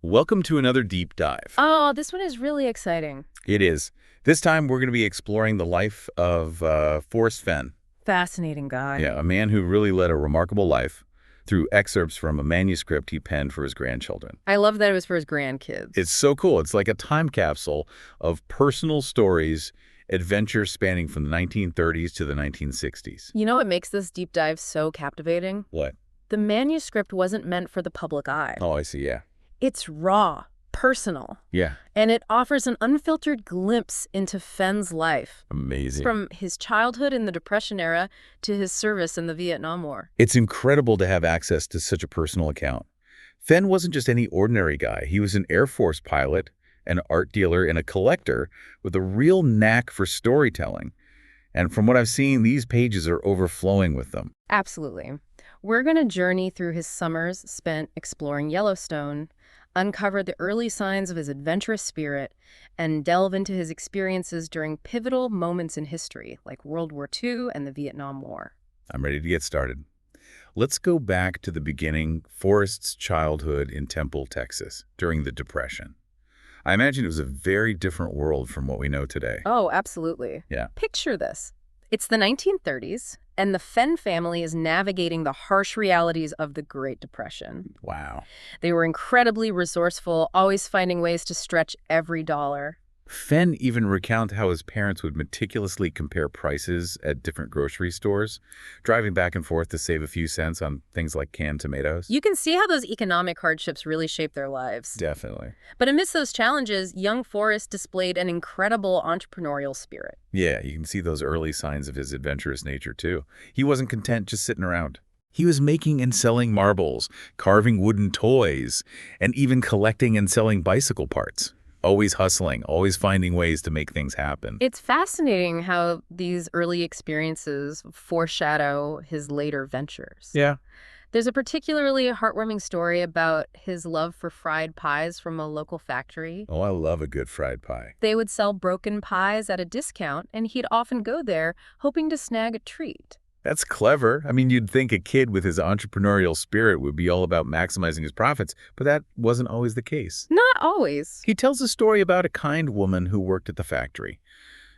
Welcome to another deep dive. Oh, this one is really exciting. It is. This time we're going to be exploring the life of Forrest Fenn. Fascinating guy. Yeah, a man who really led a remarkable life through excerpts from a manuscript he penned for his grandchildren. I love that it was for his grandkids. It's so cool. It's like a time capsule of personal stories, adventures spanning from the 1930s to the 1960s. You know what makes this deep dive so captivating? What? The manuscript wasn't meant for the public eye. Oh, I see, yeah. It's raw, personal, Yeah, and it offers an unfiltered glimpse into Fenn's life. amazing. From his childhood in the Depression era to his service in the Vietnam War. It's incredible to have access to such a personal account. Fenn wasn't just any ordinary guy. He was an Air Force pilot, an art dealer, and a collector with a real knack for storytelling. And from what I've seen, these pages are overflowing with them. Absolutely. We're going to journey through his summers spent exploring Yellowstone, uncover the early signs of his adventurous spirit, and delve into his experiences during pivotal moments in history, like World War II and the Vietnam War. I'm ready to get started. Let's go back to the beginning, Forrest's childhood in Temple, Texas, during the Depression. I imagine it was a very different world from what we know today. Oh, absolutely. Yeah. Picture this. It's the 1930s, and the Fenn family is navigating the harsh realities of the Great Depression. Wow. They were incredibly resourceful, always finding ways to stretch every dollar. Fenn even recounted how his parents would meticulously compare prices at different grocery stores, driving back and forth to save a few cents on things like canned tomatoes. You can see how those economic hardships really shape their lives. Definitely. But amidst those challenges, young Forrest displayed an incredible entrepreneurial spirit. Yeah, you can see those early signs of his adventurous nature, too. He wasn't content just sitting around. He was making and selling marbles, carving wooden toys, and even collecting and selling bicycle parts. Always hustling, always finding ways to make things happen. It's fascinating how these early experiences foreshadow his later ventures. Yeah. There's a particularly heartwarming story about his love for fried pies from a local factory. Oh, I love a good fried pie. They would sell broken pies at a discount, and he'd often go there hoping to snag a treat. That's clever. I mean, you'd think a kid with his entrepreneurial spirit would be all about maximizing his profits, but that wasn't always the case. Not always. He tells a story about a kind woman who worked at the factory.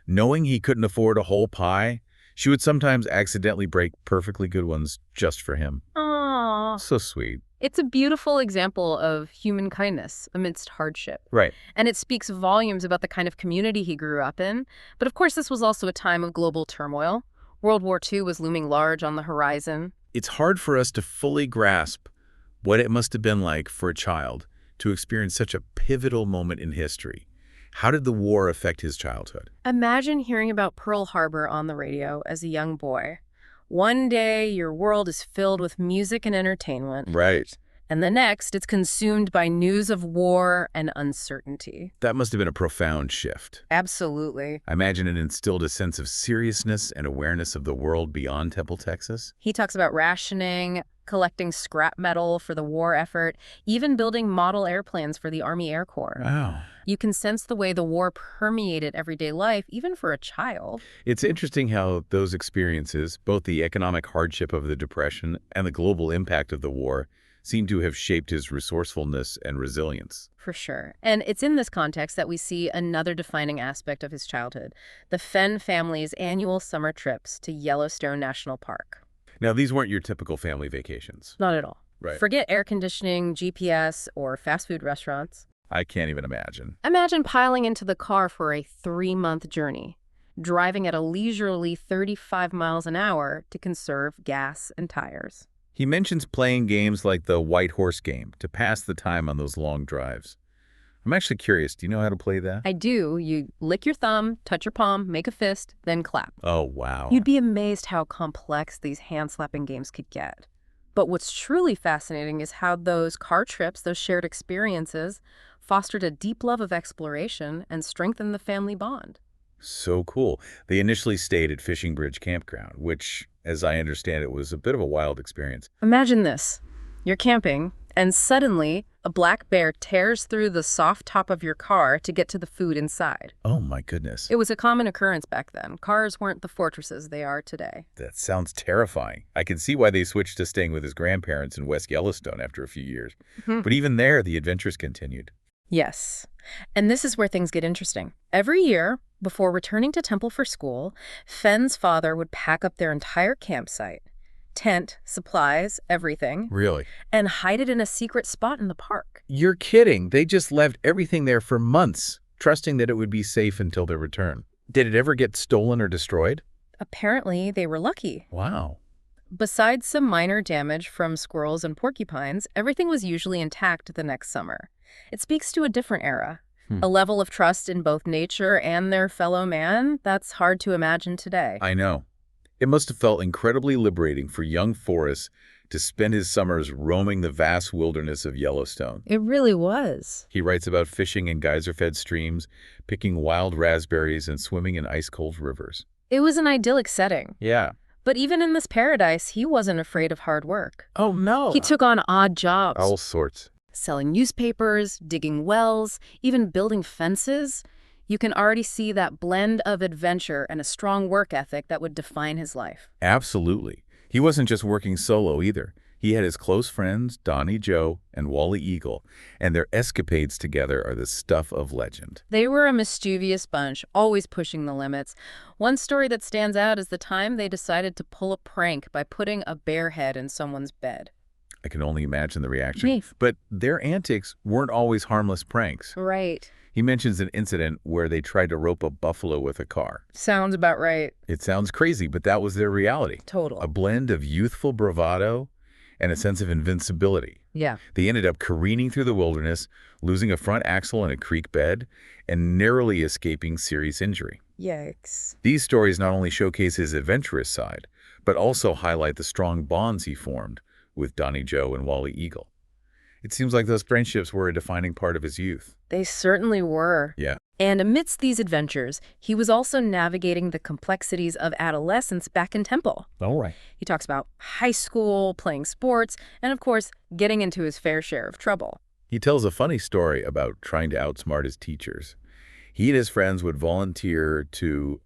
Knowing he couldn't afford a whole pie, she would sometimes accidentally break perfectly good ones just for him. Aww. So sweet. It's a beautiful example of human kindness amidst hardship. Right. And it speaks volumes about the kind of community he grew up in. But of course, this was also a time of global turmoil. World War II was looming large on the horizon. It's hard for us to fully grasp what it must have been like for a child to experience such a pivotal moment in history. How did the war affect his childhood? Imagine hearing about Pearl Harbor on the radio as a young boy. One day, your world is filled with music and entertainment. Right. And the next, it's consumed by news of war and uncertainty. That must have been a profound shift. Absolutely. I imagine it instilled a sense of seriousness and awareness of the world beyond Temple, Texas. He talks about rationing, collecting scrap metal for the war effort, even building model airplanes for the Army Air Corps. Wow. You can sense the way the war permeated everyday life, even for a child. It's interesting how those experiences, both the economic hardship of the Depression and the global impact of the war, seem to have shaped his resourcefulness and resilience. For sure. And it's in this context that we see another defining aspect of his childhood, the Fenn family's annual summer trips to Yellowstone National Park. Now, these weren't your typical family vacations. Not at all. Right. Forget air conditioning, GPS, or fast food restaurants. I can't even imagine. Imagine piling into the car for a 3-month journey, driving at a leisurely 35 miles an hour to conserve gas and tires. He mentions playing games like the White Horse game to pass the time on those long drives. I'm actually curious, do you know how to play that? I do. You lick your thumb, touch your palm, make a fist, then clap. Oh, wow. You'd be amazed how complex these hand-slapping games could get. But what's truly fascinating is how those car trips, those shared experiences, fostered a deep love of exploration and strengthened the family bond. So cool. They initially stayed at Fishing Bridge Campground, which, as I understand it, was a bit of a wild experience. Imagine this. You're camping, And suddenly, a black bear tears through the soft top of your car to get to the food inside. Oh my goodness. It was a common occurrence back then. Cars weren't the fortresses they are today. That sounds terrifying. I can see why they switched to staying with his grandparents in West Yellowstone after a few years. But even there, the adventures continued. Yes. And this is where things get interesting. Every year, before returning to Temple for school, Fenn's father would pack up their entire campsite, tent, supplies, everything, Really? and hide it in a secret spot in the park. You're kidding. They just left everything there for months, trusting that it would be safe until their return. Did it ever get stolen or destroyed? Apparently, they were lucky. Wow. Besides some minor damage from squirrels and porcupines, everything was usually intact the next summer. It speaks to a different era, a level of trust in both nature and their fellow man that's hard to imagine today. I know. It must have felt incredibly liberating for young Forrest to spend his summers roaming the vast wilderness of Yellowstone. It really was. He writes about fishing in geyser-fed streams, picking wild raspberries, and swimming in ice-cold rivers. It was an idyllic setting. Yeah. But even in this paradise, he wasn't afraid of hard work. Oh, no. He took on odd jobs. All sorts. Selling newspapers, digging wells, even building fences. You can already see that blend of adventure and a strong work ethic that would define his life. Absolutely. He wasn't just working solo either. He had his close friends, Donnie Joe and Wally Eagle, and their escapades together are the stuff of legend. They were a mischievous bunch, always pushing the limits. One story that stands out is the time they decided to pull a prank by putting a bear head in someone's bed. I can only imagine the reaction. Me. But their antics weren't always harmless pranks. Right. He mentions an incident where they tried to rope a buffalo with a car. Sounds about right. It sounds crazy, but that was their reality. Total. A blend of youthful bravado and a sense of invincibility. Yeah. They ended up careening through the wilderness, losing a front axle in a creek bed, and narrowly escaping serious injury. Yikes. These stories not only showcase his adventurous side, but also highlight the strong bonds he formed with Donnie Joe and Wally Eagle. It seems like those friendships were a defining part of his youth. They certainly were. Yeah. And amidst these adventures, he was also navigating the complexities of adolescence back in Temple. All right. He talks about high school, playing sports, and of course, getting into his fair share of trouble. He tells a funny story about trying to outsmart his teachers. He and his friends would volunteer to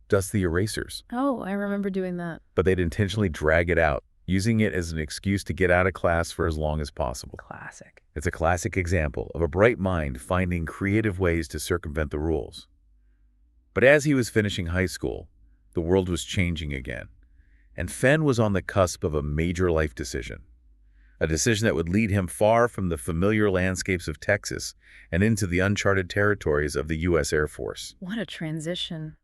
dust the erasers, Oh, I remember doing that. but they'd intentionally drag it out, using it as an excuse to get out of class for as long as possible. Classic. It's a classic example of a bright mind finding creative ways to circumvent the rules. But as he was finishing high school, the world was changing again, and Fenn was on the cusp of a major life decision. A decision that would lead him far from the familiar landscapes of Texas and into the uncharted territories of the U.S. Air Force. What a transition.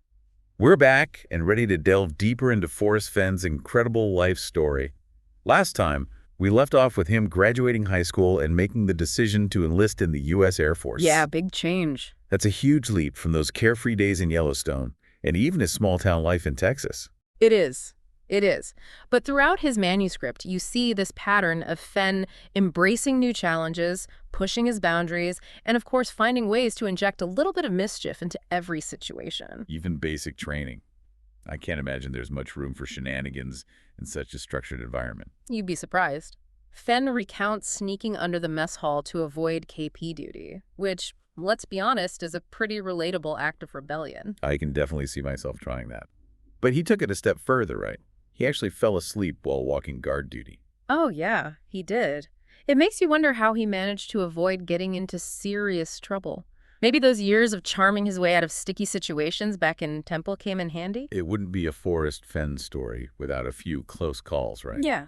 We're back and ready to delve deeper into Forrest Fenn's incredible life story. Last time, we left off with him graduating high school and making the decision to enlist in the U.S. Air Force. Yeah, big change. That's a huge leap from those carefree days in Yellowstone and even his small-town life in Texas. It is. It is. But throughout his manuscript, you see this pattern of Fenn embracing new challenges, pushing his boundaries, and of course finding ways to inject a little bit of mischief into every situation. Even basic training. I can't imagine there's much room for shenanigans in such a structured environment. You'd be surprised. Fenn recounts sneaking under the mess hall to avoid KP duty, which, let's be honest, is a pretty relatable act of rebellion. I can definitely see myself trying that. But he took it a step further, right? He actually fell asleep while walking guard duty. Oh, yeah, he did. It makes you wonder how he managed to avoid getting into serious trouble. Maybe those years of charming his way out of sticky situations back in Temple came in handy? It wouldn't be a Forrest Fenn story without a few close calls, right? Yeah.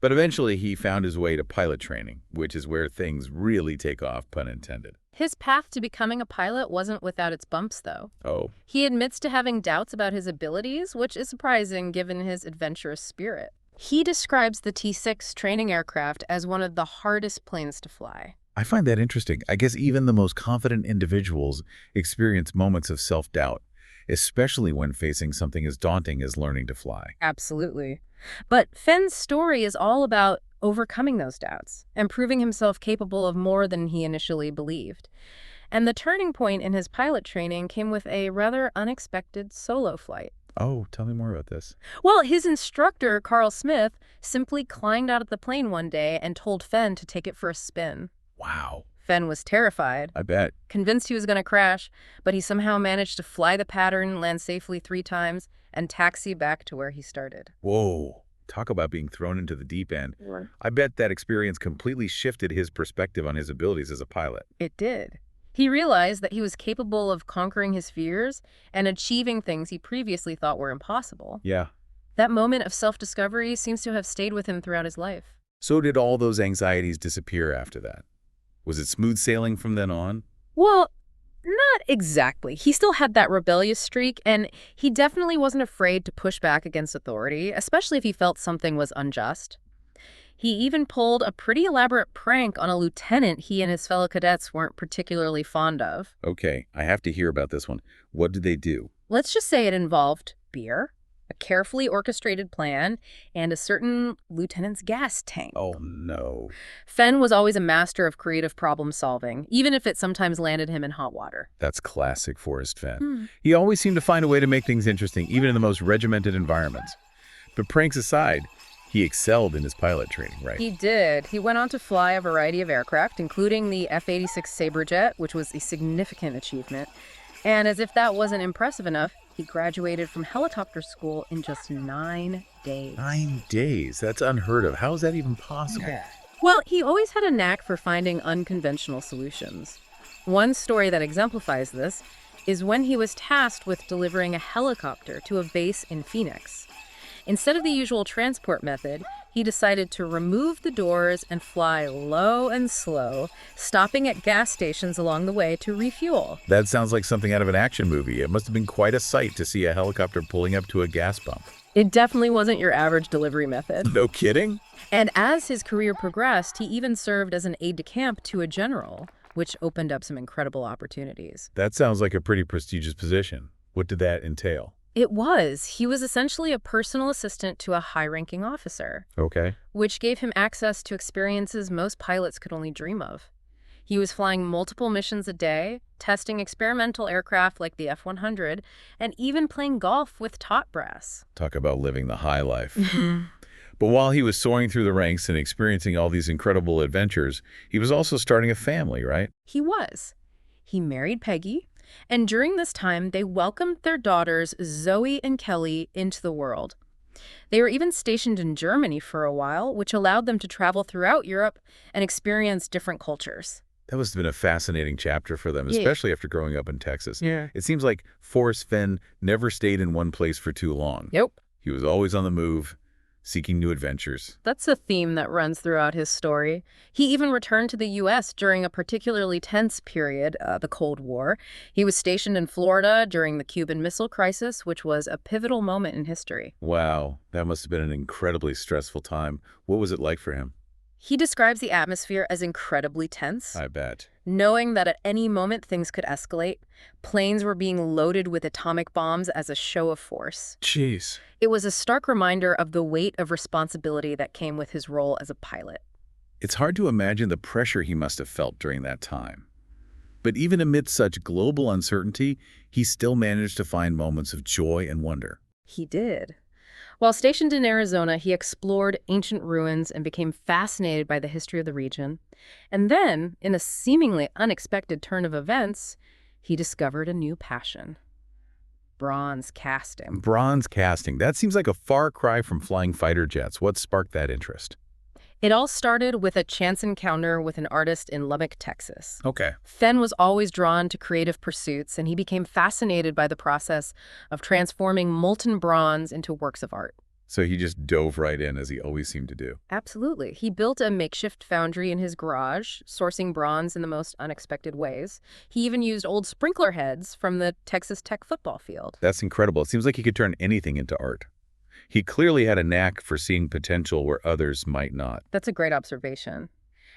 But eventually he found his way to pilot training, which is where things really take off, pun intended. His path to becoming a pilot wasn't without its bumps, though. Oh. He admits to having doubts about his abilities, which is surprising given his adventurous spirit. He describes the T-6 training aircraft as one of the hardest planes to fly. I find that interesting. I guess even the most confident individuals experience moments of self-doubt, especially when facing something as daunting as learning to fly. Absolutely. But Fenn's story is all about overcoming those doubts and proving himself capable of more than he initially believed. And the turning point in his pilot training came with a rather unexpected solo flight. Oh, tell me more about this. Well, his instructor, Carl Smith, simply climbed out of the plane one day and told Fenn to take it for a spin. Wow. Fenn was terrified, I bet. convinced he was going to crash, but he somehow managed to fly the pattern, land safely 3 times, and taxi back to where he started. Whoa. Talk about being thrown into the deep end. Sure. I bet that experience completely shifted his perspective on his abilities as a pilot. It did. He realized that he was capable of conquering his fears and achieving things he previously thought were impossible. Yeah. That moment of self-discovery seems to have stayed with him throughout his life. So did all those anxieties disappear after that? Was it smooth sailing from then on? Well, not exactly. He still had that rebellious streak, and he definitely wasn't afraid to push back against authority, especially if he felt something was unjust. He even pulled a pretty elaborate prank on a lieutenant he and his fellow cadets weren't particularly fond of. Okay, I have to hear about this one. What did they do? Let's just say it involved beer, a carefully orchestrated plan, and a certain lieutenant's gas tank. Oh, no. Fenn was always a master of creative problem solving, even if it sometimes landed him in hot water. That's classic Forrest Fenn. He always seemed to find a way to make things interesting, even in the most regimented environments. But pranks aside, he excelled in his pilot training, right? He did. He went on to fly a variety of aircraft, including the F-86 Saberjet, which was a significant achievement. And as if that wasn't impressive enough, he graduated from helicopter school in just 9 days. 9 days? That's unheard of. How is that even possible? Well, he always had a knack for finding unconventional solutions. One story that exemplifies this is when he was tasked with delivering a helicopter to a base in Phoenix. Instead of the usual transport method, he decided to remove the doors and fly low and slow, stopping at gas stations along the way to refuel. That sounds like something out of an action movie. It must have been quite a sight to see a helicopter pulling up to a gas pump. It definitely wasn't your average delivery method. No kidding? And as his career progressed, he even served as an aide-de-camp to a general, which opened up some incredible opportunities. That sounds like a pretty prestigious position. What did that entail? It was. He was essentially a personal assistant to a high-ranking officer, Okay. which gave him access to experiences most pilots could only dream of. He was flying multiple missions a day, testing experimental aircraft like the F-100, and even playing golf with top brass. Talk about living the high life. But while he was soaring through the ranks and experiencing all these incredible adventures, he was also starting a family, right? He was. He married Peggy, and during this time, they welcomed their daughters, Zoe and Kelly, into the world. They were even stationed in Germany for a while, which allowed them to travel throughout Europe and experience different cultures. That must have been a fascinating chapter for them, Yeah. especially after growing up in Texas. Yeah. It seems like Forrest Fenn never stayed in one place for too long. Yep. He was always on the move, seeking new adventures. That's a theme that runs throughout his story. He even returned to the U.S. during a particularly tense period, the Cold War. He was stationed in Florida during the Cuban Missile Crisis, which was a pivotal moment in history. Wow, that must have been an incredibly stressful time. What was it like for him? He describes the atmosphere as incredibly tense, I bet. knowing that at any moment things could escalate. Planes were being loaded with atomic bombs as a show of force. Jeez. It was a stark reminder of the weight of responsibility that came with his role as a pilot. It's hard to imagine the pressure he must have felt during that time. But even amidst such global uncertainty, he still managed to find moments of joy and wonder. He did. While stationed in Arizona, he explored ancient ruins and became fascinated by the history of the region. And then, in a seemingly unexpected turn of events, he discovered a new passion: bronze casting. Bronze casting. That seems like a far cry from flying fighter jets. What sparked that interest? It all started with a chance encounter with an artist in Lubbock, Texas. Okay. Fenn was always drawn to creative pursuits, and he became fascinated by the process of transforming molten bronze into works of art. So he just dove right in, as he always seemed to do. Absolutely. He built a makeshift foundry in his garage, sourcing bronze in the most unexpected ways. He even used old sprinkler heads from the Texas Tech football field. That's incredible. It seems like he could turn anything into art. He clearly had a knack for seeing potential where others might not. That's a great observation.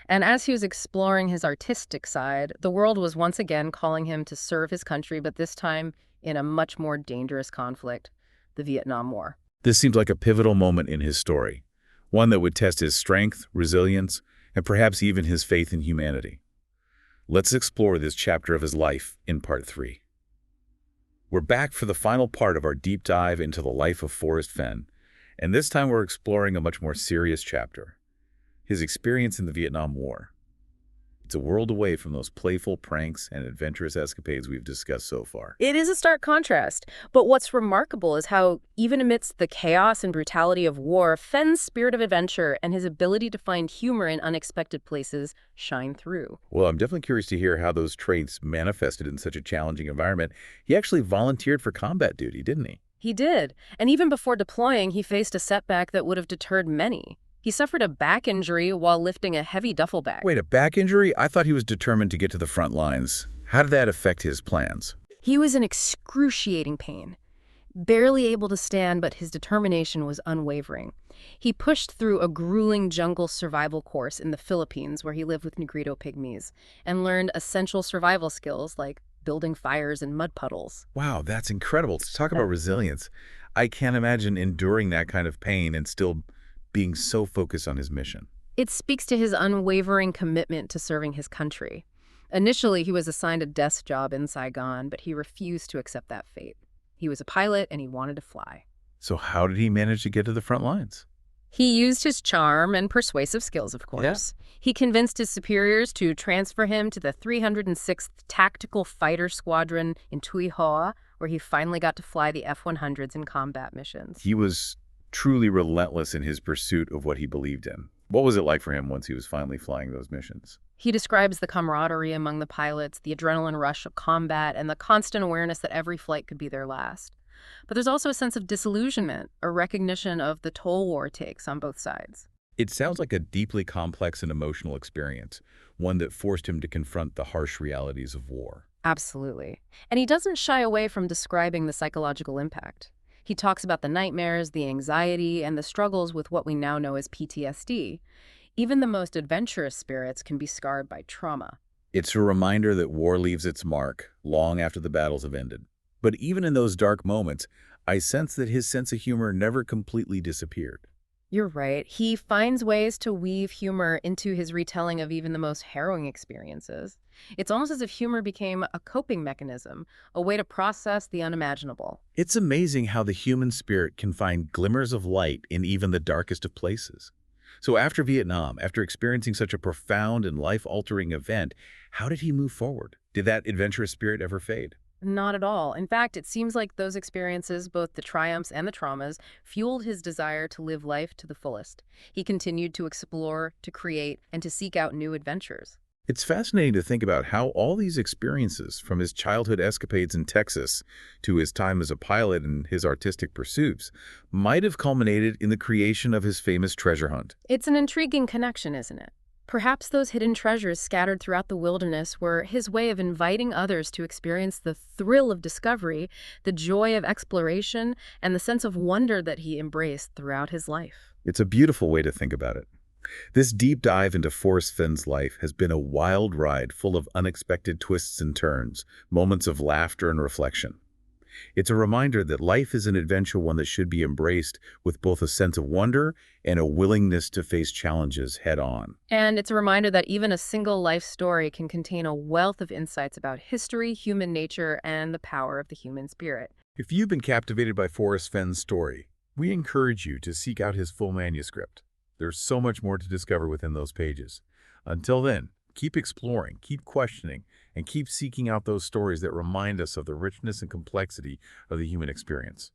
And as he was exploring his artistic side, the world was once again calling him to serve his country, but this time in a much more dangerous conflict, the Vietnam War. This seems like a pivotal moment in his story, one that would test his strength, resilience, and perhaps even his faith in humanity. Let's explore this chapter of his life in Part 3. We're back for the final part of our deep dive into the life of Forrest Fenn, and this time we're exploring a much more serious chapter, his experience in the Vietnam War. It's a world away from those playful pranks and adventurous escapades we've discussed so far. It is a stark contrast, but what's remarkable is how, even amidst the chaos and brutality of war, Fenn's spirit of adventure and his ability to find humor in unexpected places shine through. Well, I'm definitely curious to hear how those traits manifested in such a challenging environment. He actually volunteered for combat duty, didn't he? He did, and even before deploying, he faced a setback that would have deterred many. He suffered a back injury while lifting a heavy duffel bag. Wait, a back injury? I thought he was determined to get to the front lines. How did that affect his plans? He was in excruciating pain, barely able to stand, but his determination was unwavering. He pushed through a grueling jungle survival course in the Philippines, where he lived with Negrito pygmies, and learned essential survival skills like building fires in mud puddles. Wow, that's incredible. To talk about resilience. I can't imagine enduring that kind of pain and still being so focused on his mission. It speaks to his unwavering commitment to serving his country. Initially, he was assigned a desk job in Saigon, but he refused to accept that fate. He was a pilot and he wanted to fly. So how did he manage to get to the front lines? He used his charm and persuasive skills, of course. He convinced his superiors to transfer him to the 306th Tactical Fighter Squadron in Tuy Hoa, where he finally got to fly the F-100s in combat missions. He was truly relentless in his pursuit of what he believed in. What was it like for him once he was finally flying those missions? He describes the camaraderie among the pilots, the adrenaline rush of combat, and the constant awareness that every flight could be their last. But there's also a sense of disillusionment, a recognition of the toll war takes on both sides. It sounds like a deeply complex and emotional experience, one that forced him to confront the harsh realities of war. Absolutely. And he doesn't shy away from describing the psychological impact. He talks about the nightmares, the anxiety, and the struggles with what we now know as PTSD. Even the most adventurous spirits can be scarred by trauma. It's a reminder that war leaves its mark long after the battles have ended. But even in those dark moments, I sense that his sense of humor never completely disappeared. You're right. He finds ways to weave humor into his retelling of even the most harrowing experiences. It's almost as if humor became a coping mechanism, a way to process the unimaginable. It's amazing how the human spirit can find glimmers of light in even the darkest of places. So after Vietnam, after experiencing such a profound and life-altering event, how did he move forward? Did that adventurous spirit ever fade? Not at all. In fact, it seems like those experiences, both the triumphs and the traumas, fueled his desire to live life to the fullest. He continued to explore, to create, and to seek out new adventures. It's fascinating to think about how all these experiences, from his childhood escapades in Texas to his time as a pilot and his artistic pursuits, might have culminated in the creation of his famous treasure hunt. It's an intriguing connection, isn't it? Perhaps those hidden treasures scattered throughout the wilderness were his way of inviting others to experience the thrill of discovery, the joy of exploration, and the sense of wonder that he embraced throughout his life. It's a beautiful way to think about it. This deep dive into Forrest Fenn's life has been a wild ride full of unexpected twists and turns, moments of laughter and reflection. It's a reminder that life is an adventure, one that should be embraced with both a sense of wonder and a willingness to face challenges head-on. And it's a reminder that even a single life story can contain a wealth of insights about history, human nature, and the power of the human spirit. If you've been captivated by Forrest Fenn's story, we encourage you to seek out his full manuscript. There's so much more to discover within those pages. Until then, keep exploring, keep questioning, and keep seeking out those stories that remind us of the richness and complexity of the human experience.